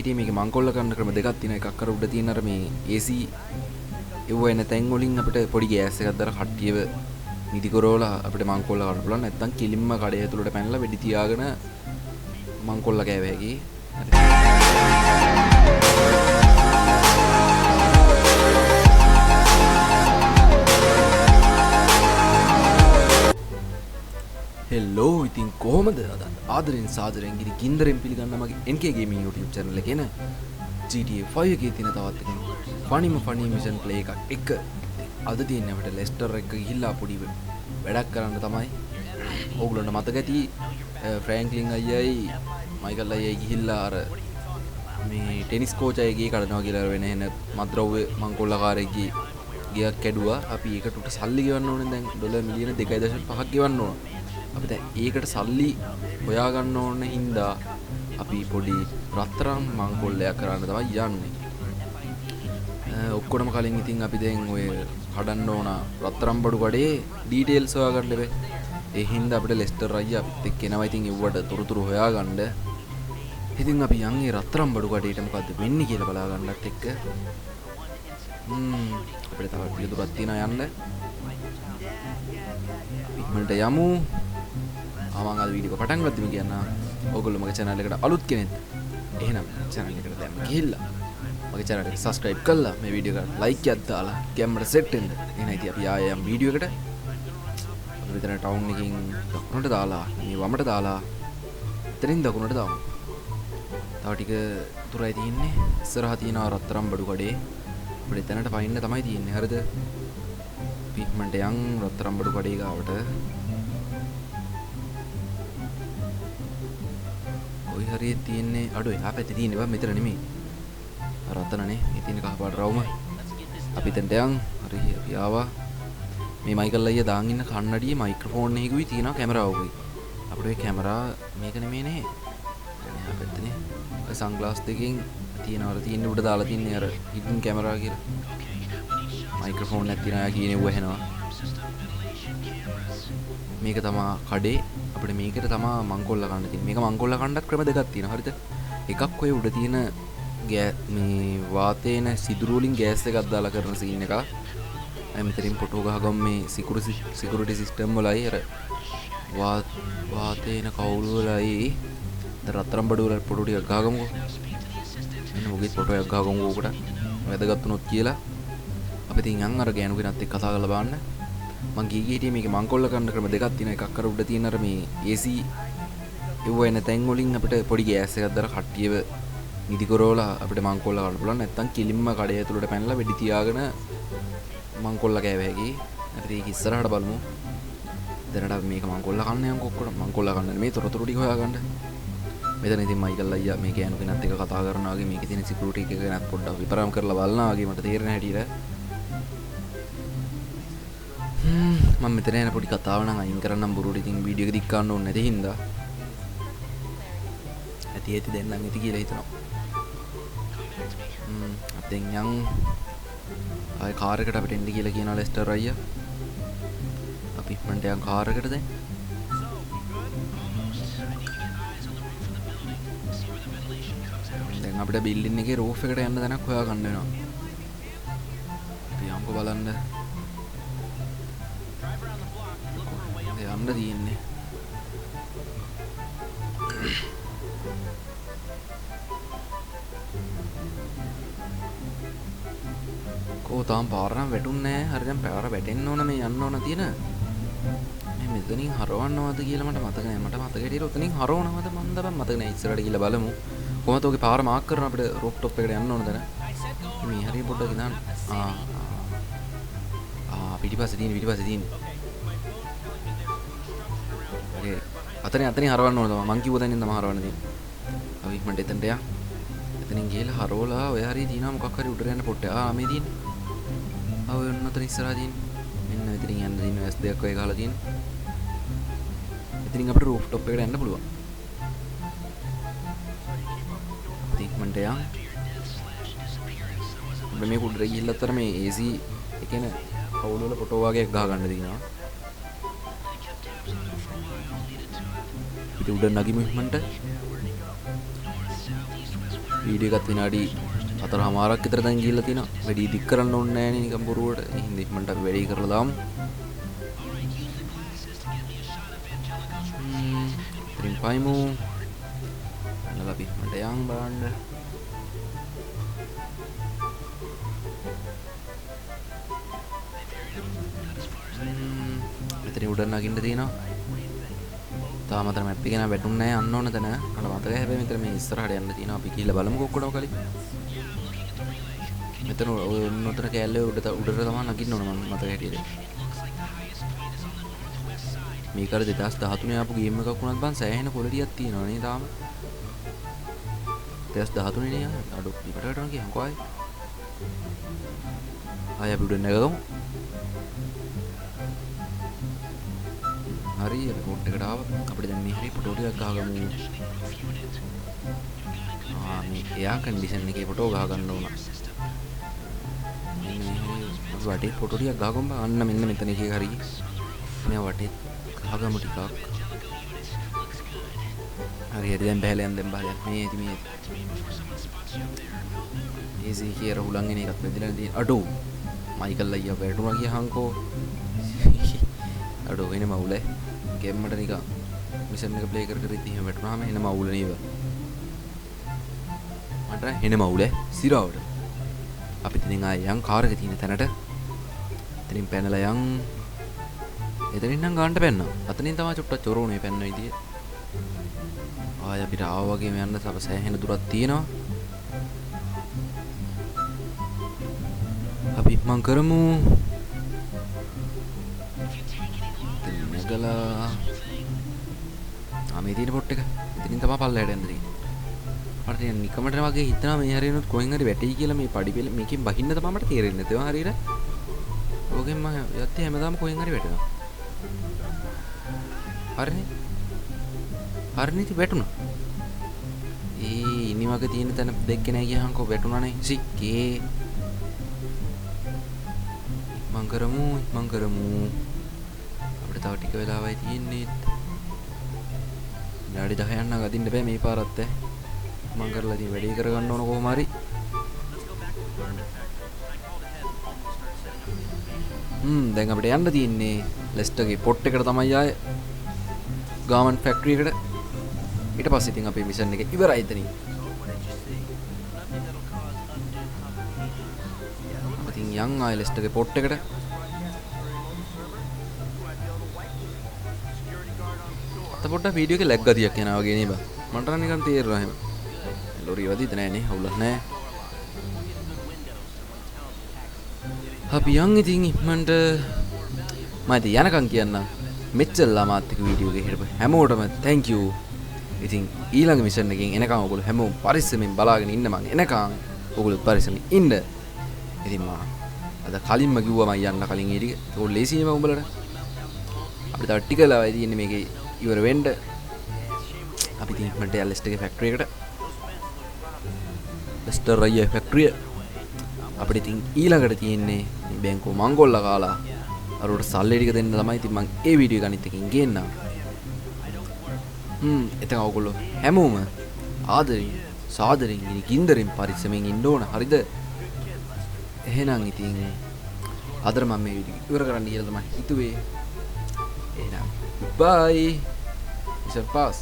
ඉතින් මේක මංකොල්ල කරන ක්‍රම දෙකක් තියෙනවා. එකක් අර උඩ තියෙන අර මේ AC එව්ව එන තැන් වලින් අපිට පොඩි ගෑස් එකක් දාලා කට්ටියව නිදි කරවලා අපිට මංකොල්ල කන්න පුළුවන්. නැත්තම් කිලින්ම කඩේ ඇතුළට පැනලා වෙඩි තියාගෙන මංකොල්ල කෑව හැකි. හෙලෝ ඉතින් කොහොමද අද ආදරෙන් සාදරෙන් ගිරි ගින්දරෙන් පිළිගන්න මගේ NK Gaming YouTube channel එකේ න GTA 5 එකේ තියෙන තවත් එකක් ෆනි මිෂන් ප්ලේ එකක් එක අද තියෙන්නේ අපිට ලෙස්ටර් එක ගිහිල්ලා පොඩි වැඩක් කරන්න තමයි. ඕගොල්ලන්ට මතක ඇති ෆ්‍රැන්ක්ලින් අයියයි මයිකල් අයියයි ගිහිල්ලා අර මේ ටෙනිස් කෝච් අයගේ කඩනවා කියලා වෙන එන මත්ද්‍රව්‍ය මංකොල්ලකාරයෙක්ගේ ගියක් කැඩුවා. අපි ඒකට උට සල්ලි ගෙවන්න ඕනේ. දැන් ඩොලර් මිලියන 2.5ක් ගෙවන්න ඕන. අපි දැන් ඒකට සල්ලි හොයාගන්න ඕන හින්දා අපි පොඩි රත්තරන් මංකොල්ලයක් කරන්න තමයි යන්නේ. ඔක්කොටම කලින් ඉතින් අපි දැන් ඔය කඩන්න ඕන රත්තරන් බඩු කඩේ ඩීටේල්ස් හොයාගන්න බෑ. ඒ හින්දා අපිට ලෙස්ටර් අයියා අපිත් එක්ක එනවා. ඉතින් ඒවට තොරතුරු හොයාගන්න. ඉතින් අපි යන්නේ රත්තරන් බඩු කඩේට මොකද්ද වෙන්නේ කියලා බලා ගන්නත් එක්ක. අපිට තව ටික දුරක් තියෙනවා යන්න. ඉක්මනට යමු. මම අද වීඩියෝ එක පටන් ගත්තම කියන්න ඕගොල්ලෝ මගේ channel එකට අලුත් කෙනෙක්. එහෙනම් channel එකට දැම්ම ගිහිල්ලා මගේ channel එක subscribe කරලා මේ වීඩියෝ එකට like එකක් දාලා කැමරා set වෙන්න. එහෙනම් ඉතින් අපි ආයෙ යම් වීඩියෝ එකට. අපි මෙතන ටවුන් එකකින් දකුණට දාලා මේ වමට දාලා එතනින් දකුණට දාමු. තව ටික දුරයි තියෙන්නේ. ඉස්සරහා තියෙනවා රත්තරන් බඩු කඩේ. අපිට එතනට පයින්න තමයි තියෙන්නේ. හරිද? පිට්මන්ට යන් රත්තරන් බඩු කඩේ ගාවට. ඔය හරිය තියෙන්නේ අඩෝ එහා පැත්තේ තියෙන්නේ බා මෙතන නෙමෙයි. රත්තරනේ මේ තියෙන කහපාට රවුම. අපි එතනට යන්. හරි අපි ආවා. මේ මයිකල් අයියා දාන් ඉන්න කන්නඩියේ මයික්‍රොෆෝන් එකකුයි තියෙනවා කැමරාවකුයි. අපිට ඔය කැමරා මේක නෙමෙයි නේ. එහා පැත්තේ නේ. සන්ග්ලාස් දෙකකින් තියෙනවා. තියෙන්නේ උඩ දාලා තින්නේ අර හිඩන් කැමරා කියලා. මයික්‍රොෆෝන් එකක් තියනවා කියන්නේ ඌ ඇහෙනවා. මේක තමයි කඩේ. අපිට මේකට තමයි මංකොල්ල කන්න තියෙන්නේ. මේක මංකොල්ල කන්නත් ක්‍රම දෙකක් තියෙනවා. හරිද? එකක් ඔය උඩ තියෙන මේ වාතේන සිදුරු වලින් ගෑස් එකක් දාලා කරන සීන් එක. අය මෙතනින් ෆොටෝ ගහගම මේ සිකියුරිටි සිස්ටම් වලයි අර වාතේන කවුළු වලයි රත්තරන් බඩු වල ෆොටෝ ටිකක් ගහගමුකෝ. මෙන්න මොකෙත් ෆොටෝ එකක් ගහගමු උකට. වැදගත් උනොත් කියලා. අපි තින් යන් අර ගෑනු කෙනත් එක්ක කතා කරලා බලන්න. මං ගියේ හිටියේ මේක මංකොල්ල කරන ක්‍රම දෙකක් තියෙනවා. එකක් අර උඩ තියෙන අර මේ AC එව්ව එන තැන් වලින් අපිට පොඩි ගෑස් එකක් දාලා කට්ටියව නිදි කරවලා අපිට මංකොල්ල ගන්න පුළුවන්. නැත්තම් කිලින්ම කඩේ ඇතුළට පැනලා වෙඩි තියාගෙන මංකොල්ල කෑව හැකි. අපි ඒක ඉස්සරහට බලමු. දැනට මේක මංකොල්ල කන්න යන් කොක්කොට මංකොල්ල කන්න මේ තොරතුරු ටික හොයාගන්න. මෙතන ඉතින් මයිකල් අයියා මේ ගෑනු කෙනත් එක්ක කතා කරනවා වගේ මේකේ තියෙන සිකියුරිටි එක ගැන පොඩ්ඩක් විපරම් කරලා බලනවා වගේ මට තේරෙන හැටියට. මම මෙතන යන පොඩි කතාව නම් අයින් කරන්නම් බොරුවට. ඉතින් වීඩියෝ එක දික් ගන්න ඕනේ නැති හින්දා ඇති දෙන්නම් ඉති කියලා හිතනවා. අපෙන් යන් ආයේ කාර් එකට අපිට එන්න කියලා කියනවා ලෙස්ටර් අයියා. අපි ඉක්මනට යන් කාර් එකට දැන්. දැන් අපිට බිල්ඩින් එකේ රූෆ් එකට යන්න තැනක් හොයාගන්න වෙනවා. අපි යම්කෝ බලන්න. යන්න තියෙන්නේ. කෝ තාම පාර නම් වැටුන්නේ නැහැ. හරි දැන් පාර වැටෙන්න ඕන මේ යන්න ඕන තියෙන. මේ මෙතනින් හරවන්නවද කියලා මට මතක නැහැ. මට මතක හිටියේ උතනින් හරවනවද මන්ද බං මතක නැහැ. ඉස්සරහට ගිහලා බලමු. කොහොමද ඔගේ පාර මාක් කරන අපිට රූෆ් টොප් එකට යන්න ඕන දැන. මේ හරිය පොඩ්ඩක් ඉඳන් පිටිපස්සේ තියෙන. හරි. අතනින් හරවන්න ඕන තමයි. මං කිව්ව තැනින් තමයි හරවන්න තියෙන්නේ. අපි ඉක්මනට එතනට යන්න. එතනින් ගිහලා හරවලා ඔය හරිය තියෙනවා මොකක් හරි උඩට යන්න පොට්ට. මේ තියෙන්නේ. ඔය ඔන්න අතන ඉස්සරහා තියෙන්නේ. මෙන්න මෙතනින් යන්න තියෙන S දෙකක් ඔය ගහලා තියෙන්නේ. එතනින් අපිට රූෆ් টොප් එකට යන්න පුළුවන්. ඉක්මනට යන්න. මේ උඩට ගිහිල්ලා අතර මේ AC එකේන කවුළු වල ෆොටෝ වගේ ගහ ගන්න තියෙනවා. පිට උඩ නගිමු ඉක්මනට. වීඩියෝ එකත් විනාඩි 4:00මාරක් විතර දැන් ගිහිල්ලා තිනවා. වැඩි දික් කරන්න ඕනේ නැහැ නේ නිකන් බොරුවට. එහෙනම් ඉක්මනට අපි වැඩි කරලා දාමු. ඉතින් පයිමු. අන්නලා අපි මට යන් බලන්න. මෙතන උඩ නගින්න තියෙනවා. තාම අතර මැප් එක නෑ වැටුන්නේ නැහැ අන්න ඕන තැන. මට මතකයි හැබැයි මෙතන මේ ඉස්සරහට යන්න තියෙනවා. අපි ගිහිල්ලා බලමුකෝ ඔක්කොම කලින්. මෙතන ඔය උන්නතර කෑල්ලේ උඩට තමයි නගින්න ඕන මම මතක හැටියට. මේක අර 2013 ආපු ගේම් එකක් වුණත් බං සෑහෙන ක්වොලිටියක් තියෙනවා නේ තාම. 2013 නේ යන්නේ. අඩු පිටට යනවා කියන්කෝ ආයේ. ආයෙ අපි උඩ නැගගමු. හරි අපි පොට් එකට ආවා. අපිට දැන් මේ හරි ෆොටෝ ටිකක් ගහගමු. මේ එයා කන්ඩිෂන් එකේ ෆොටෝ ගහ ගන්න ඕන. මෙන්න මේ වටේ ෆොටෝ ටිකක් ගහගමු. අන්න මෙන්න මෙතන එකේ හරි. මේ වටේ ගහගමු ටිකක්. හරි හරි දැන් බහැලා යන්න දැන් බහලා මේ ඇති මේ. ඒසි කියලා හුලංගෙන එකක් වැදිලා තියෙන. අඩෝ මයිකල් අයියා වැටුණා කියහන්කෝ. අඩෝ එනේ මවුලේ. ගේම්මට නිකන් මිෂන් එක ප්ලේ කර කර ඉතින් එහෙම වැටුනාම එන මවුල නේද මට එන මවුල සිරාවට අපි ඉතින් ආයෙ යන් කාර් එක තියෙන තැනට එතනින් පැනලා යන් එතනින් නම් ගාන්න පැන්නා අතනින් තමයි චුට්ටක් චොරෝනේ පැන්න විදිය ආයෙ අපිට ආව වගේම යන්න සෑහෙන දුරක් තියෙනවා අපි මං කරමු ගලා මේ තියෙන පොට් එක ඉතින් තමයි පල්ලයට යන්න තියෙන්නේ. මට දැන් නිකමට වගේ හිතනවා මේ හරියනොත් කොහෙන් හරි වැටෙයි කියලා මේ පඩි පෙළ මේකෙන් බහින්න තමයි මට තේරෙන්නේ නැතේ හරියට. ඕකෙන් මම යත්තේ හැමදාම කොහෙන් හරි වැටෙනවා. හරිනේ. හරිනේ ඉතින් වැටුණා. ඉනි වගේ තියෙන තැන දෙක්කේ නැහැ කියහන්කෝ වැටුණානේ. සික්කේ. මං කරමු. තව ටික වෙලාවයි තියෙන්නේ. ඩාඩි 10 යන්න ගදින්න බෑ මේ පාරත් මම කරලා ඉතින් වැඩේ කරගන්න ඕන කොහොම හරි. දැන් අපිට යන්න තියෙන්නේ ලෙස්ටර්ගේ පොට් එකට තමයි ආයේ ගාමන්ට් ෆැක්ටරි එකට. ඊට පස්සේ ඉතින් අපේ මිෂන් එක ඉවරයි එතනින්. ඉතින් යන් ආයේ ලෙස්ටර්ගේ පොට් එකට. පොඩ්ඩක් වීඩියෝ එකේ ලැග් ගතියක් එනවා වගේ නේ බං. මට නම් නිකන් තේරෙනවා එහෙම. ලොරි වදිත නෑනේ, හවුලක් නෑ. අපි යන් ඉතින් ඉක්මනට මම ඉතින් යනකම් කියන්නම්. මෙච්චරලා මාත් එක්ක වීඩියෝ එකේ හිටපු හැමෝටම thank you. ඉතින් ඊළඟ මිෂන් එකෙන් එනකම් ඔයගොල්ලෝ හැමෝම පරිස්සමෙන් බලාගෙන ඉන්න මං එනකම් ඔයගොල්ලෝ පරිස්සමෙන් ඉන්න. ඉතින් මම අද කලින්ම කිව්වා මම යන්න කලින් ඒ ටික. ඒක ලේසියෙම උඹලට. අපිට තව ටික වෙලාවයි තියෙන්නේ මේකේ ඉවර වෙන්න. අපි ඉතින් මට ලෙස්ටර්ගේ ෆැක්ටරි එකට ලෙස්ටර් අයියා ෆැක්ටරිය අපිට ඉතින් ඊළඟට තියෙන්නේ මේ බැංකුව මංගොල්ලා කාලා අරවට සල්ලි ටික දෙන්න තමයි ඉතින් මම ඒ වීඩියෝ ගනිත් එකකින් ගේන්නම්. එතන ඔයගොල්ලෝ හැමෝම ආදරෙන් සාදරෙන් ඉනි කින්දරෙන් පරිස්සමෙන් ඉන්න ඕන හරිද? එහෙනම් ඉතින් අදට මම මේ වීඩියෝ ඉවර කරන්න කියලා තමයි හිතුවේ. එහෙනම් bye. It's a pass.